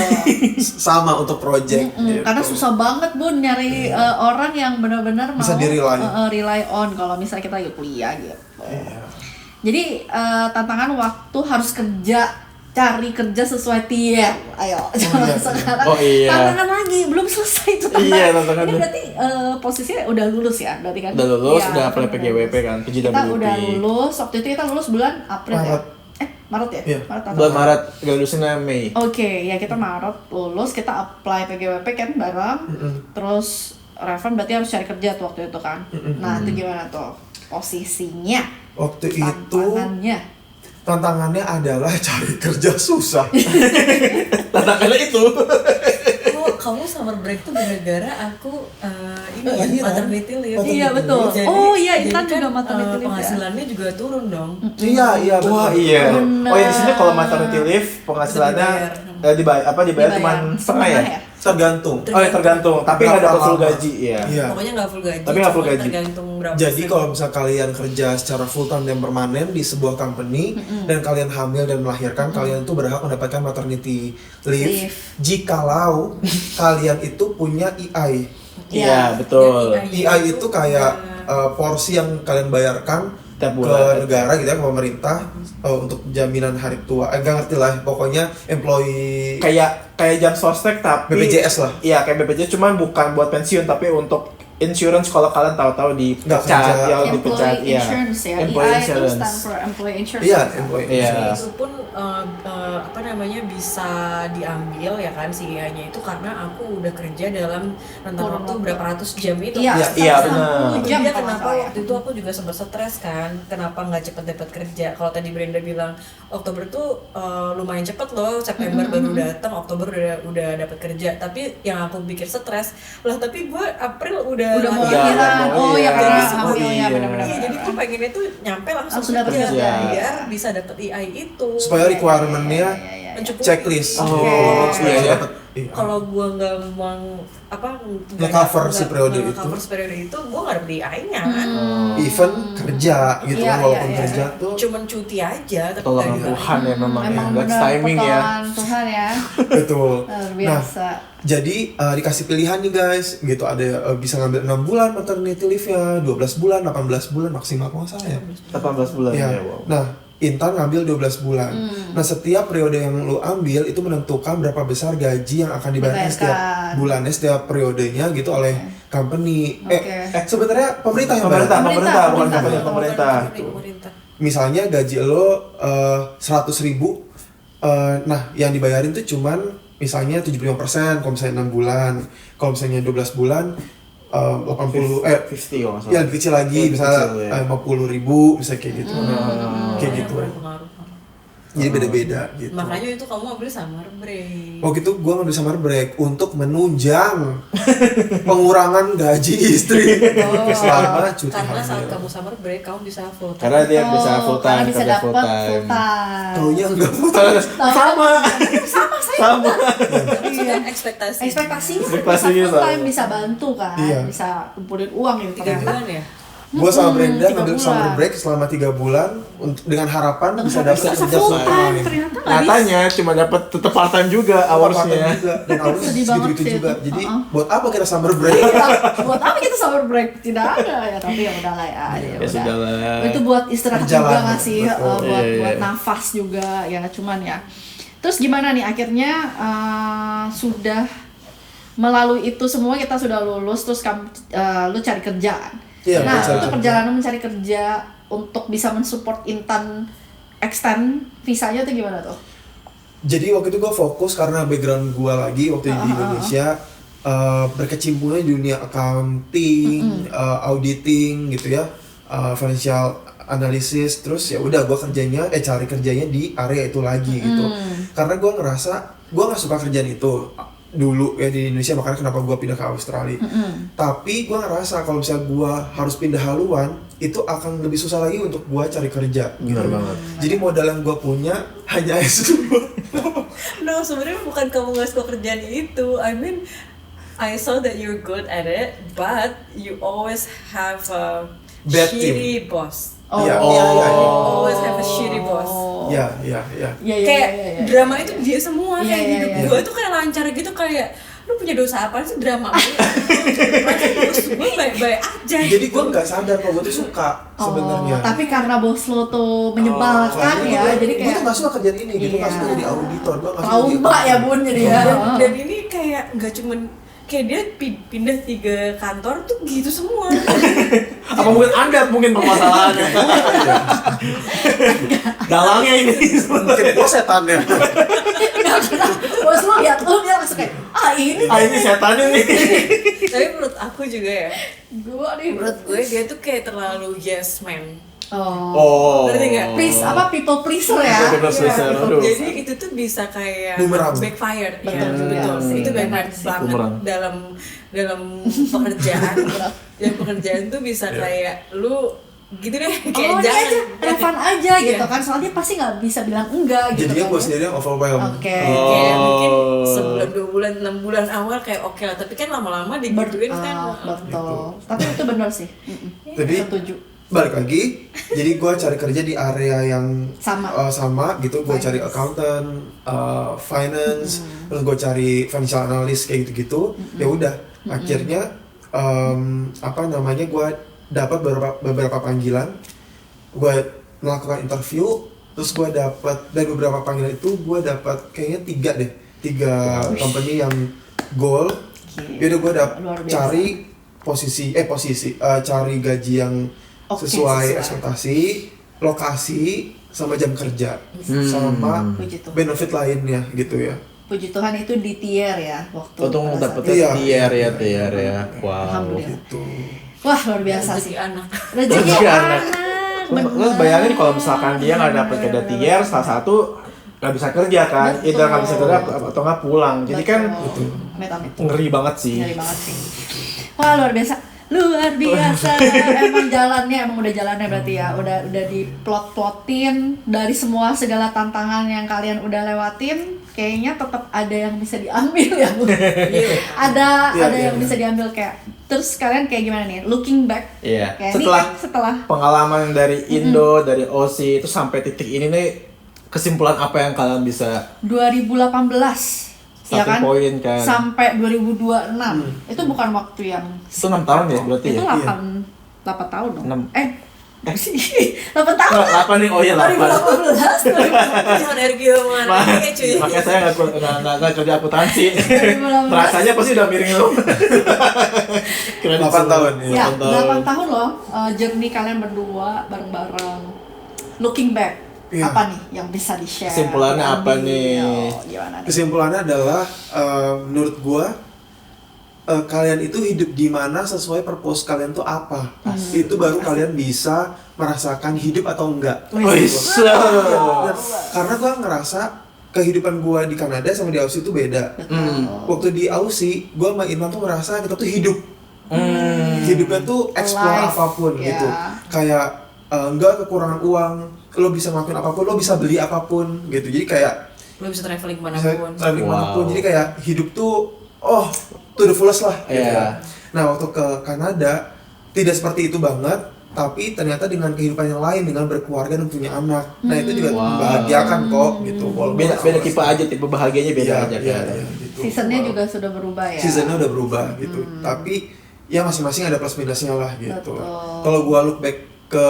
sama untuk project. Gitu. Karena susah banget Bun nyari orang yang benar-benar mau Bisa di-rely. Rely on kalau misalnya kita lagi kuliah gitu. Jadi tantangan waktu harus cari kerja sesuai tier. Ayo, jangan sekarang. Oh, iya. Tantangan lagi, belum selesai itu tantangan. Iya, tantangannya. Ini berarti posisinya udah lulus ya, berarti kan? Udah lulus, Iya, udah apply kan PGWP lulus. kan, Kita PJWP. udah lulus, waktu itu kita lulus bulan April Maret. ya? Maret ya? Iya. Maret atau Bulan Maret, graduasinya Mei. Oke, ya kita Maret lulus, kita apply PGWP kan bareng. Terus Revan berarti harus cari kerja tuh waktu itu kan. Nah, itu gimana tuh posisinya? Waktu itu Tantangannya. adalah cari kerja susah. Tantangannya itu. Kamu summer break tuh gara-gara aku ini Lahiran. maternity leave. Iya, betul. Oh, iya, Intan juga maternity leave ya. Penghasilannya juga turun dong. Iya, Wah, betul. iya. Bener. Oh, ya di sini kalau maternity leave penghasilannya dibayar cuma setengah ya? Tergantung. Oh, ya tergantung, tapi nggak dapat full Berapa gaji ya. Iya. Pokoknya nggak full gaji. Tapi nggak full cuma gaji. Tergantung berapa. Jadi persen. kalau misal kalian kerja secara full time dan permanen di sebuah company dan kalian hamil dan melahirkan, kalian tuh berhak mendapatkan maternity leave jikalau kalian itu punya EI. Iya, betul. Dan EI itu kayak porsi yang kalian bayarkan Tiap ke bulan. negara gitu ya, ke pemerintah untuk jaminan hari tua. Enggak ngerti lah, pokoknya employee Kayak jam sostek tapi BPJS lah. Iya, kayak BPJS cuman bukan buat pensiun tapi untuk insurance kalau kalian tahu-tahu Nggak kerja. dipecat, ya dipecat, Employee insurance ya. Employee EI itu insurance. stand for employee insurance. Iya, employee Iya. insurance. itu pun apa namanya bisa diambil ya kan si IA-nya itu karena aku udah kerja dalam rentang Kurun waktu waktu. berapa ratus jam itu. Iya, Iya, iya, benar. 10 jam Jadi kalau kenapa nggak waktu itu aku juga sempat stres kan, kenapa nggak cepet dapat kerja? Kalau tadi Brenda bilang Oktober tuh lumayan cepet loh, September baru datang, Oktober udah dapat kerja. Tapi yang aku pikir stres lah, tapi gue April udah mau lahiran. lahiran. Oh, ya, Jadi karena semua- hamil ya, iya. benar-benar. Iya, jadi gue pengennya tuh nyampe langsung Langsung dapat kerja kerja. biar bisa dapat EI itu. Supaya requirement-nya Mencukupi. checklist. Oh, Supaya iya, iya. dapat. Iya. Kalau gue nggak mau Nge-cover si periode itu. Nge-cover si periode itu gue nggak dapet DI-nya kan. Even kerja gitu Iya, kan, walaupun iya, iya. kerja tuh Cuman cuti aja tapi Tolongan nggak DI. Tuhan ya memang Emang ya. That's benar timing ya. potongan Tuhan ya. betul. Luar Nah, biasa. jadi dikasih pilihan nih guys, gitu ada bisa ngambil 6 bulan maternity leave-nya, 12 bulan, 18 bulan maksimal kalau nggak salah ya. 18 bulan Ya. ya, wow. Nah, Intan ngambil 12 bulan. Nah, setiap periode yang lu ambil itu menentukan berapa besar gaji yang akan dibayarkan setiap Dibayarkan. bulannya, setiap periodenya gitu oleh company. Oke. Sebenarnya pemerintah yang Pemerintah, bayar. pemerintah, bukan Pemerintah. company, pemerintah. Pemerintah. Misalnya gaji lo 100.000, nah yang dibayarin tuh cuman misalnya 75% kalau misalnya 6 bulan. Kalau misalnya 12 bulan 80 50 kalau nggak salah. ya lebih kecil lagi, Lebih misalnya kecil, ya. 50.000 bisa kayak gitu. Kayak Iya, gitu. berpengaruh. Jadi beda-beda gitu. Makanya itu kamu ambil summer break. Waktu itu gue ngambil summer break untuk menunjang pengurangan gaji istri selama cuti Karena saat hamil. kamu summer break kamu bisa full time. Karena dia bisa full Karena time, bisa kerja dapat full time. full time. Taunya enggak full time. Sama. Sama. Maksudnya ekspektasi. Ekspektasinya Ekspektasinya bisa full time, sama. bisa bantu kan, Iya. bisa kumpulin uang gitu 3 kan. bulan ya. Gue sama Brenda 3 ngambil bulan. summer break selama 3 bulan dengan harapan bisa dapat Bisa kerja full full time, time. ternyata nggak Nyatanya cuma dapat tetap part time juga hoursnya. juga dan hours Sedih banget segitu sih juga. itu. Jadi buat apa kita summer break? Iya, buat apa kita summer break? Tidak ada ya, tapi ya udahlah ya. Ya sudahlah. Itu buat istirahat juga Perjalanan, nggak sih, betul. buat Iya, buat iya. nafas juga ya, cuman ya. Terus gimana nih akhirnya sudah melalui itu semua, kita sudah lulus, terus kamu lu cari kerjaan. Iya, Nah, gue cari itu kerja. perjalanan mencari kerja untuk bisa mensupport Intan extend visanya tuh gimana tuh? Jadi waktu itu gue fokus karena background gue lagi waktu di Indonesia berkecimpungnya di dunia accounting, auditing gitu ya, financial analysis. Terus ya udah gue cari kerjanya di area itu lagi gitu. Karena gue ngerasa gue nggak suka kerjaan itu dulu ya di Indonesia, makanya kenapa gue pindah ke Australia. Tapi gue ngerasa kalau misalnya gue harus pindah haluan itu akan lebih susah lagi untuk gue cari kerja. Benar banget. Jadi modal yang gue punya hanya S2. No, sebenarnya bukan kamu nggak suka kerjaan itu. I mean, I saw that you're good at it, but you always have a Bad shitty boss. Iya, Oh. iya, iya. You always have a shitty boss. Ya, ya, ya. Iya, iya, Kayak iya, iya. drama itu dia semua, Iya, kayak iya, hidup iya. gue tuh kayak lancar gitu, kayak lu punya dosa apa sih drama Padahal bos gue baik-baik aja. Jadi gue nggak sadar kalau gue tuh suka sebenarnya. Tapi karena bos lo tuh menyebalkan ya, jadi gue kayak tuh nggak suka kerjaan ini, gitu. Nggak Iya. suka jadi auditor, gue nggak suka trauma ya bun jadi ya. Dan ini kayak nggak cuman kayak dia pindah 3 kantor tuh gitu semua. Apa mungkin Anda permasalahannya? Dalangnya ini. Mungkin gue setannya. Bos lo lihat lo dia langsung kayak ini Ah ini setan ini. Tapi menurut aku juga ya, gue nih. menurut gue dia tuh kayak terlalu yes man. Oh. Ngerti nggak? Please apa people pleaser ya? People pleaser, aduh. Jadi itu tuh bisa kayak Bumerang. backfire. Betul Ya, juga betul. sih. Itu backfire Benar sih. banget Bumerang. dalam pekerjaan. Dan pekerjaan tuh bisa kayak lu gitu deh, kayak Oh ini jangan aja, relevan aja Iya. gitu kan, soalnya dia pasti nggak bisa bilang enggak gitu. Jadinya kan, gue ya. sendiri yang overwhelmed. Oke. Kayak mungkin Oh. sebulan, 2 bulan, 6 bulan awal kayak oke lah, tapi kan lama-lama digituin kan. Betul. Tapi itu benar sih. Jadi Setuju. balik lagi, jadi gue cari kerja di area yang Sama. sama gitu. Gue cari accountant, finance, terus gue cari financial analyst kayak gitu-gitu. Ya udah, akhirnya gue dapat beberapa panggilan. Gue melakukan interview, terus gue dapat dari beberapa panggilan itu gue dapat kayaknya 3 company yang goal. Yaudah gue Luar biasa. cari cari gaji yang Oke, sesuai sesuai. ekspektasi, lokasi, sama jam kerja, sama Puji Tuhan. benefit lainnya gitu ya. Puji Tuhan itu di tier ya waktu. Untung pada saat dapetnya itu. Iya. tier ya. Wow. Alhamdulillah. Gitu. Wah luar biasa Rezeki sih. anak. Rezeki Rezeki anak. Lu bayangin kalau misalkan dia nggak dapet kerja tier, salah satu nggak bisa kerja kan, Betul. itu nggak bisa kerja atau nggak pulang. Jadi kan Amit-amit. ngeri banget sih. Ngeri banget sih. Wah luar biasa. Luar biasa. Emang jalannya udah jalannya berarti ya. Udah diplot-plotin dari semua segala tantangan yang kalian udah lewatin. kayaknya tetap ada yang bisa diambil ya Bu. ada yang bisa diambil kayak. Terus kalian kayak gimana nih? Looking back. Iya. Kayak setelah pengalaman dari Indo, dari OSI itu sampai titik ini nih, kesimpulan apa yang kalian bisa 2018 ya kan? Poin kan? Sampai 2026. Itu bukan waktu yang Itu 6 tahun ya berarti itu ya? 8 tahun dong. 8 tahun. 8 nih, oh iya 8. 2018. Jangan energi mana cuy. Makanya saya nggak kerja akuntansi. Rasanya pasti udah miring lu. 8 tahun Ya, 8 tahun loh journey kalian berdua bareng-bareng. Looking back, apa nih yang bisa di-share? Kesimpulannya apa nih? Gimana nih? Kesimpulannya adalah menurut gua kalian itu hidup di mana sesuai purpose kalian tuh apa. Itu baru kalian bisa merasakan hidup atau enggak. Karena gua ngerasa kehidupan gua di Kanada sama di Aussie itu beda. Waktu di Aussie, gua sama Intan tuh ngerasa kita tuh hidup. Hidupnya tuh explore apapun gitu. Kayak enggak kekurangan uang, lo bisa ngelakuin apapun, lo bisa beli apapun gitu. Jadi kayak Lo bisa traveling kemanapun. Jadi kayak hidup tuh to the fullest lah gitu. Nah waktu ke Kanada tidak seperti itu banget, tapi ternyata dengan kehidupan yang lain, dengan berkeluarga dan punya anak. Nah itu juga membahagiakan kok gitu. Beda tipe aja, tipe bahagianya beda aja kan. Gitu. Seasonnya juga sudah berubah ya. Seasonnya udah berubah gitu. Tapi ya masing-masing ada plus minusnya lah gitu. Kalau gua look back ke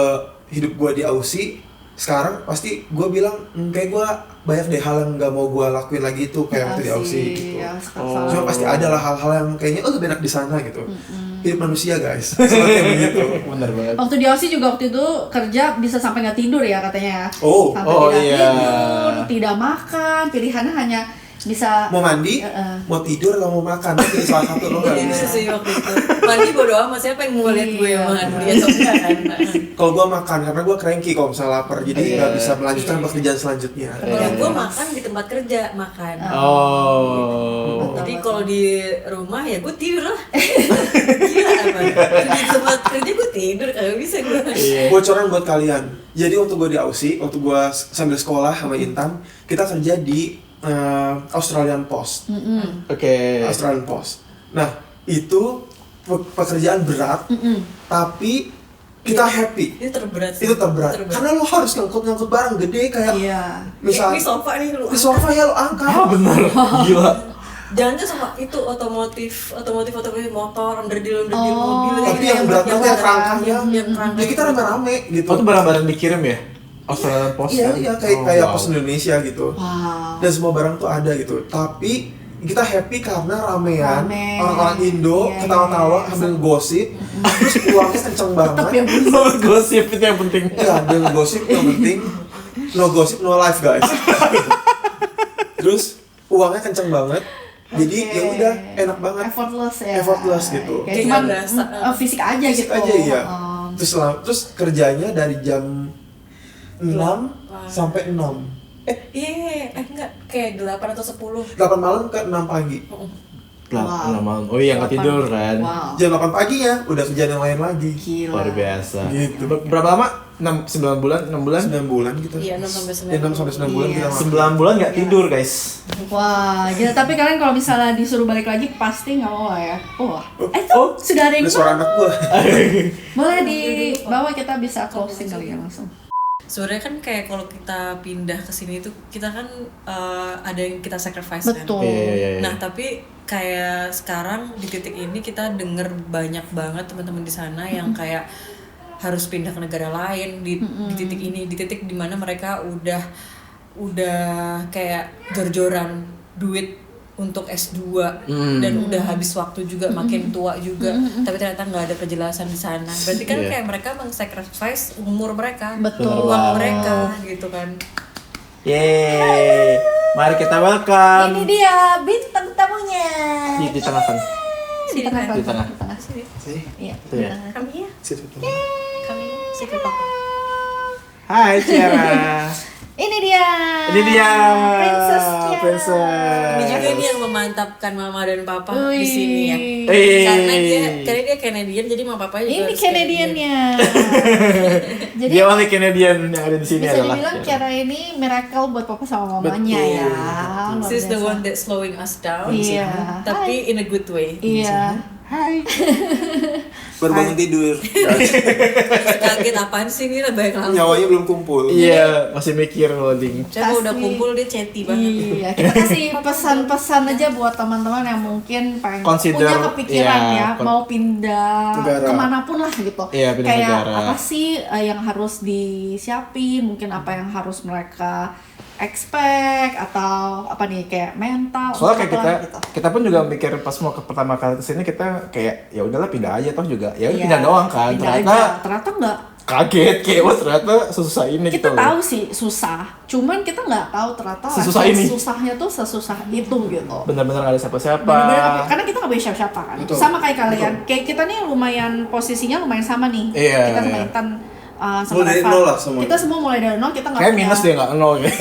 hidup gua di Aussie, sekarang pasti gue bilang kayak gue banyak deh hal yang nggak mau gue lakuin lagi tuh kayak waktu di Aussie gitu. Cuma pasti ada lah hal-hal yang kayaknya lebih enak di sana gitu. Hidup manusia guys, seperti begitu. Bener banget. Waktu di Aussie juga waktu itu kerja bisa sampai nggak tidur ya katanya. Sampai tidur, tidak makan, pilihannya hanya bisa mau mandi, mau tidur atau mau makan, itu salah satu lo nggak bisa. Sih waktu itu. Mandi bodo amat, siapa yang mau lihat gue yang mandi atau enggak kan? Kalau gue makan karena gue cranky kalau misalnya lapar, jadi nggak bisa melanjutkan pekerjaan selanjutnya. Kalau gue makan di tempat kerja makan. Jadi kalau di rumah ya gue tidur lah. Gila apa? Di tempat kerja gue tidur, kagak bisa gue. Bocoran buat kalian. Jadi waktu gue di Aussie, waktu gue sambil sekolah sama Intan, kita kerja di Australian Post. Australian Post. Nah, itu pekerjaan berat, tapi kita happy. Itu terberat. Karena lo harus ngangkut barang gede kayak misalnya ini sofa nih lu. Di sofa ya lo angkat. Bener. Gila. Jangan tuh sama itu otomotif motor, under-deal mobil. Tapi yang beratnya kayak kerangkanya. Jadi kita rame-rame gitu. Itu barang-barang dikirim ya? Australian Post kan? Iya, kayak Pos Indonesia gitu. Dan semua barang tuh ada gitu. Tapi kita happy karena ramean, orang-orang Indo ketawa-tawa sambil gosip, terus uangnya kenceng banget. Gosip itu yang penting. Ya, ambil gosip yang penting. No gossip, no life guys. Terus uangnya kenceng banget. Jadi ya udah enak banget. Effortless gitu. Kayak cuma fisik aja fisik gitu. Aja iya. Terus kerjanya dari jam 6 sampai 6. Enggak, kayak 8 atau 10. 8 malam ke 6 pagi. 8 malam. Oh iya, nggak tidur kan. Jam 8 paginya udah kerjaan yang lain lagi. Gila. Luar biasa. Gitu. Berapa lama? 9 bulan? 6 bulan? 9 bulan gitu. Iya, 6 sampai 9 sampai 9 bulan kita 9 bulan nggak tidur guys. Wah, gila. Tapi kalian kalau misalnya disuruh balik lagi pasti nggak mau lah ya. Sudah ada yang suara anak gua. Boleh dibawa, kita bisa closing kali ya langsung. Sebenarnya kan kayak kalau kita pindah ke sini tuh kita kan ada yang kita sacrifice Betul. kan. Nah, tapi kayak sekarang di titik ini kita denger banyak banget teman-teman di sana yang kayak harus pindah ke negara lain di titik ini, di titik dimana mereka udah kayak jor-joran duit untuk S2 dan udah habis waktu juga, makin tua juga, tapi ternyata nggak ada kejelasan di sana. Berarti kan kayak mereka meng-sacrifice umur mereka, uang mereka gitu kan. Yeay, mari kita welcome. Ini dia bintang tamunya. Di tengah kan? Di tengah. Sini. Iya. Itu ya. Kami Secret Papa. Hai Ciara. Ini dia. Princess Kiara. Princess. Ini juga nih yang memantapkan mama dan papa di Wih. sini ya. Karena dia Canadian, jadi mama papanya juga Ini harus Canadian-nya. Jadi Dia only Canadian yang ada di sini bisa adalah dibilang Kiara ini miracle buat papa sama mamanya Betul. ya. Luar She's the biasa. one that's slowing us down. Iya. Tapi in a good way. Iya. Hai. Baru bangun tidur. Kaget apaan sih ini banyak lampu. Nyawanya belum kumpul. Iya, masih mikir loading. Saya mau udah Kasih. kumpul dia chatty banget. Iya, kita kasih pesan-pesan aja buat teman-teman yang mungkin pengen Consider, punya kepikiran iya, ya, mau pindah negara. kemanapun lah gitu. Iya, pindah Kayak negara. apa sih yang harus disiapin, mungkin apa yang harus mereka expect atau apa nih kayak mental. Soalnya kayak apalah kita pun juga mikir pas mau pertama kali kesini kita kayak ya udahlah pindah aja toh juga ya Iya, pindah doang kan pindah ternyata aja. Ternyata enggak. kaget kayak wah ternyata susah ini Kita gitu. tahu sih susah, cuman kita nggak tahu ternyata Sesusah ini. susahnya tuh sesusah itu gitu. Bener-bener gak ada siapa-siapa. Bener-bener, karena kita nggak punya siapa-siapa kan. Betul. Sama kayak kalian. Kayak kita nih lumayan posisinya lumayan sama nih. Iya, Kita sama iya. Intan sama Mulai dari Reva. nol lah semua. Kita semua mulai dari nol. Kita nggak Kayak punya. minus dia nggak nol kayak.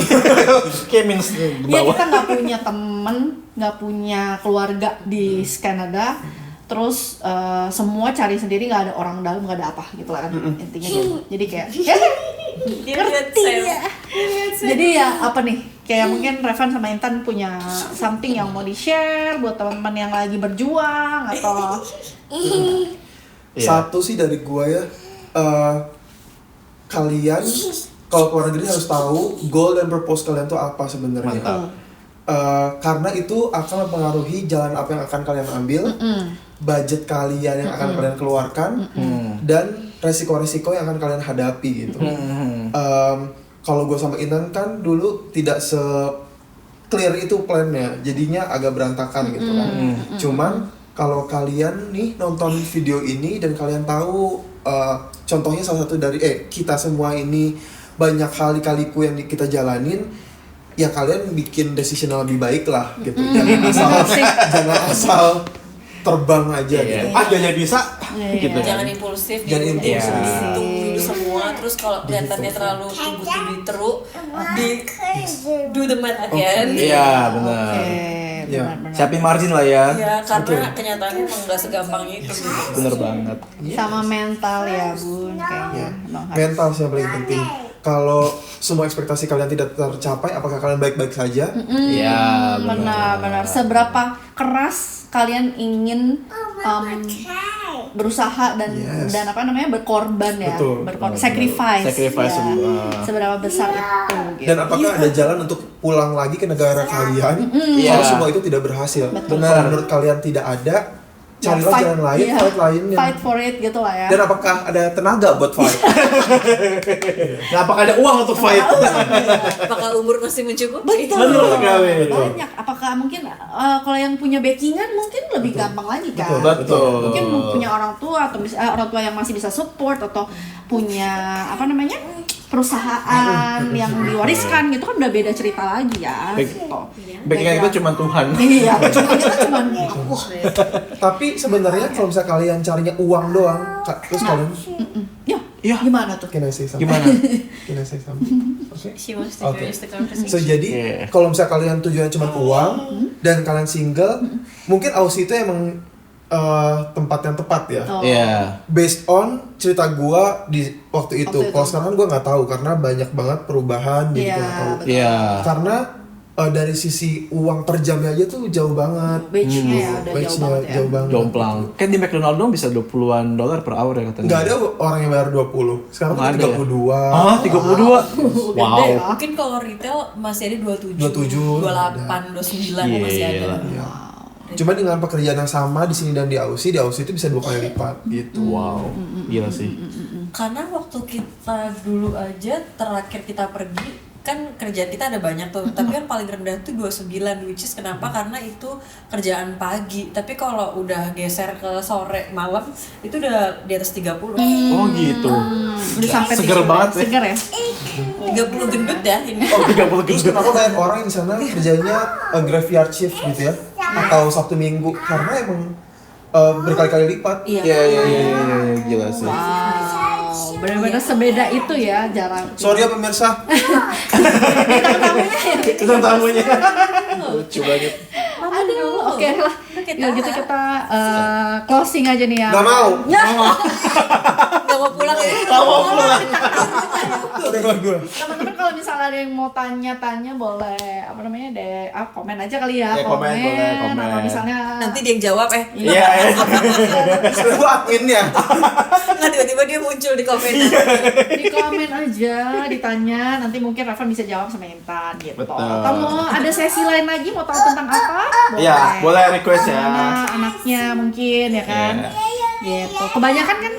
Kayak minus di Iya, bawah. kita nggak punya temen, nggak punya keluarga di Kanada. Terus semua cari sendiri, nggak ada orang dalam, nggak ada apa gitu lah kan intinya gitu. Jadi kayak Dia lihat ngerti saya. ya. Jadi ya apa nih? Kayak mungkin Revan sama Intan punya something yang mau di-share buat teman-teman yang lagi berjuang atau Iya. Satu sih dari gua ya, kalian kalau keluar negeri harus tahu goal dan purpose kalian tuh apa sebenarnya. Mantap. Karena itu akan mempengaruhi jalan apa yang akan kalian ambil, budget kalian yang akan kalian keluarkan, dan resiko-resiko yang akan kalian hadapi gitu. Kalau gue sama Intan kan dulu tidak se clear itu plannya, jadinya agak berantakan gitu kan. Cuman kalau kalian nih nonton video ini dan kalian tahu contohnya salah satu dari kita semua ini banyak kali-kaliku yang kita jalanin, ya kalian bikin decision yang lebih baik lah gitu. Jangan asal terbang aja gitu. Adanya bisa gitu. Jangan impulsif, Jangan impulsif. hitung dulu semua. Terus kalau kelihatannya terlalu tubuh-tubuh teruk, di do the math again. Iya, benar. Iya. benar-benar. Siapin margin lah ya. Ya, karena kenyataannya emang nggak segampang itu. Bener banget. Sama mental ya bun kayaknya. Bang Haris. Mental sih yang paling penting. Kalau semua ekspektasi kalian tidak tercapai, apakah kalian baik-baik saja? Iya, Benar-benar. Seberapa keras kalian ingin berusaha dan Yes. dan apa namanya berkorban ya, Betul. sacrifice. Sacrifice ya. sebuah- Seberapa besar itu. Gitu. Dan apakah ada jalan untuk pulang lagi ke negara kalian Iya. kalau semua itu tidak berhasil? Kalau menurut kalian tidak ada, carilah jalan lain, iya, fight lain yang... fight for it gitu lah ya. Dan apakah ada tenaga buat fight? Nah, apakah ada uang untuk fight? Apakah umur masih mencukupi? Betul. Betul sekali. Banyak. Apakah mungkin kalau yang punya backingan mungkin lebih gampang lagi kan? Betul. Mungkin punya orang tua atau orang tua yang masih bisa support atau punya apa namanya perusahaan yang diwariskan gitu kan udah beda cerita lagi ya. Gitu. Backingan itu cuma Tuhan. Iya, kita cuma wah. Tapi sebenarnya kalau misalnya kalian carinya uang doang, terus kalian Ya, Iya. gimana tuh? can I say something? Gimana? Can I say something? Okay. She wants to Okay. finish the conversation. So jadi Yeah. kalau misalnya kalian tujuannya cuma uang dan kalian single, mungkin Aussie itu emang tempat yang tepat ya. Oh. Iya. Based on cerita gua di waktu itu. Waktu itu. Kalau sekarang gua nggak tahu karena banyak banget perubahan jadi Iya, gua nggak tahu. betul. Iya. Karena dari sisi uang per jamnya aja tuh jauh banget. Wage-nya ya udah jauh Wage-nya banget ya. jauh banget. Jomplang. Kan di McDonald dong bisa $20 per hour ya katanya. Nggak ada orang yang bayar 20. Sekarang Nggak tuh ada ya? 32. Ah, 32. Wow. Gede ya. Mungkin kalau retail masih ada 27, 27, 28, 29 masih ada. Gila. Iya. Cuma dengan pekerjaan yang sama di sini dan di Aussie itu bisa 2 kali lipat gitu. Wow. Gila sih. Karena waktu kita dulu aja terakhir kita pergi kan kerjaan kita ada banyak tuh, tapi kan paling rendah tuh 29, which is kenapa? Karena itu kerjaan pagi, tapi kalau udah geser ke sore malam itu udah di atas 30. Oh gitu. Udah sampai Seger 30 banget ya. Seger ya. 30 gendut ya ini. Oh 30 Terus kenapa banyak orang yang di sana kerjanya graveyard shift gitu ya? Atau Sabtu Minggu karena emang berkali-kali lipat. Iya. Iya, gila sih. Wow, benar-benar sebeda itu ya, jarang. Sorry ya pemirsa. Itu tamunya. Lucu banget. Aduh, oke lah. Ya gitu kita closing aja nih ya. Gak mau. Gak mau pulang ya. Tahu pulang. Udah gue. Teman-teman kalau misalnya ada yang mau tanya-tanya boleh apa namanya deh, komen aja kali ya, Ya, komen, boleh, komen. Atau misalnya Nanti dia yang jawab Iya. Sudah gue adminnya. Nggak tiba-tiba dia muncul di komen. di komen aja, ditanya, nanti mungkin Rafa bisa jawab sama Intan gitu. Betul. Atau mau ada sesi lain lagi, mau tahu tentang apa? Iya, boleh request ya. Anaknya mungkin ya kan. Gitu. Kebanyakan kan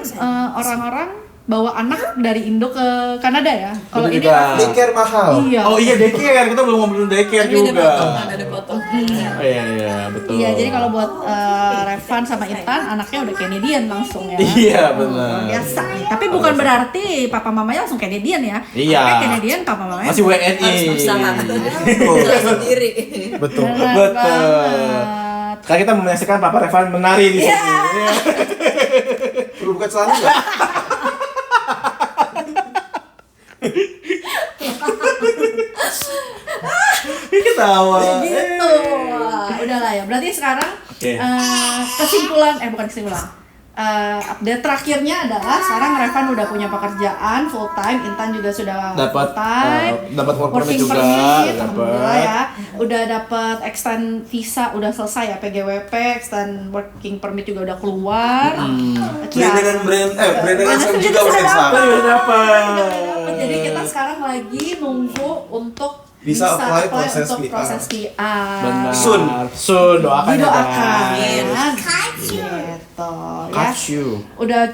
orang-orang bawa anak dari Indo ke Kanada ya. Kalau ini juga. Daycare mahal. iya. Oh iya daycare, kita belum ngomongin daycare juga. Ada potong. Oh iya betul. Iya, jadi kalau buat Revan sama Intan, anaknya udah Canadian langsung ya. Iya Luar benar. biasa nih. Tapi bukan berarti papa mamanya langsung Canadian ya. Iya. Anaknya Canadian, papa mamanya Masih WNI. Harus berusaha. Berusaha sendiri. Betul. Keren Betul. banget. Sekarang kita menyaksikan Papa Revan menari di sini. Iya. Perlu buka celana nggak? Ketawa. Gitu. Wah, udahlah ya. Berarti sekarang Oke. kesimpulan bukan kesimpulan. Update terakhirnya adalah sekarang Revan udah punya pekerjaan full time, Intan juga sudah Dapat full time, dapat work permit working juga, permit, alhamdulillah dapat. ya. Udah dapat extend visa, udah selesai ya PGWP, extend working permit juga udah keluar. Brandon SM juga udah dapet. sama. Udah dapat. Jadi kita sekarang lagi nunggu untuk Bisa apply proses untuk PR. proses PR. Benar. Soon. Doakan ya. Didoakan. guys. Gitu ya. Catch you. Udah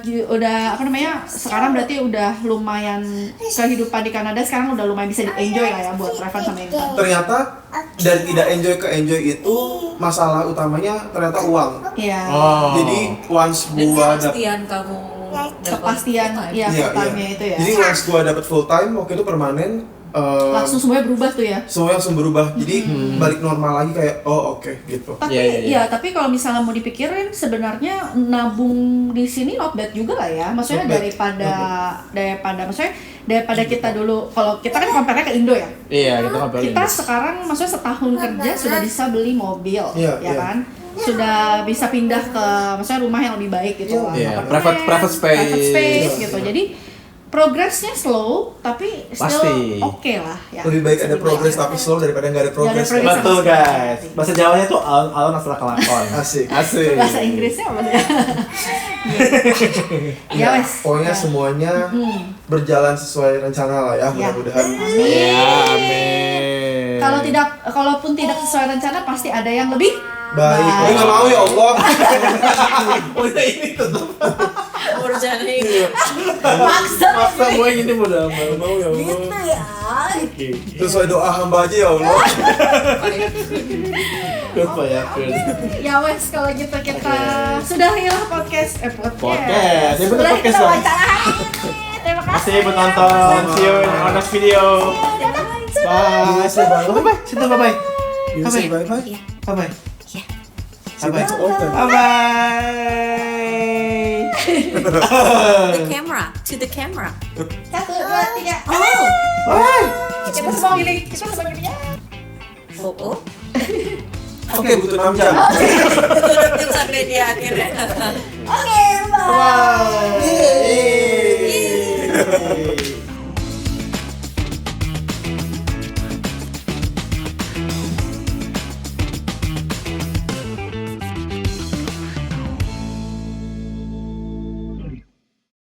apa namanya? Sekarang berarti udah lumayan kehidupan di Kanada sekarang udah lumayan bisa di-enjoy lah ya buat Revan sama Intan. Ternyata dari tidak enjoy ke enjoy itu masalah utamanya ternyata uang. Iya. Oh. Jadi once Dan gua kepastian kamu Kepastian ya full-time-nya itu ya. Jadi once gua dapet full time waktu itu permanen Langsung semuanya berubah tuh ya. semuanya langsung berubah. Jadi balik normal lagi kayak oke gitu. Tapi Iya. ya, tapi kalau misalnya mau dipikirin sebenarnya nabung di sini not bad juga lah ya. Maksudnya Not bad. daripada kita dulu kalau kita kan compare-nya ke Indo ya. Iya, kita ngapain? Kita sekarang maksudnya setahun kerja sudah bisa beli mobil, Iya, ya iya. kan? Sudah bisa pindah ke maksudnya rumah yang lebih baik gitu lah. Iya, Apartemen, private space. space Iya, gitu. iya. Jadi progresnya slow tapi Pasti. still oke lah ya. Lebih baik ada progres tapi slow daripada nggak ada progres. Nggak ada progres. Betul guys. Bahasa Jawanya tuh alon-alon asal kelakon. Asik. Asik. Bahasa Inggrisnya apa sih? Ya wes. Pokoknya semuanya berjalan sesuai rencana lah ya, Ya. mudah-mudahan. Ya, amin. Kalaupun tidak sesuai rencana pasti ada yang lebih Baik. Tapi nggak mau ya Allah. Udah ini tetap rencana ini. maksa gue gini udah nggak mau ya Allah. gitu ya. Oke. Sesuai doa hamba aja ya Allah. Kenapa ya? Ya wes kalau gitu kita sudahilah podcast. Podcast. Ya, betul, Sudah podcast kita dong. wawancara. Terima kasih. Masih menonton. See you in our next video. Bye. Bye. Situ bye bye. You say bye bye. Bye bye. Say bye to all them. Bye bye. The camera, to the camera. 1, 2, 3. Oh, Bye. Kita semua gini. Kita semua gini ya. oh. Oke, butuh 6 jam. Tutup sampai di akhirnya. Oke, bye. Bye. Yeay.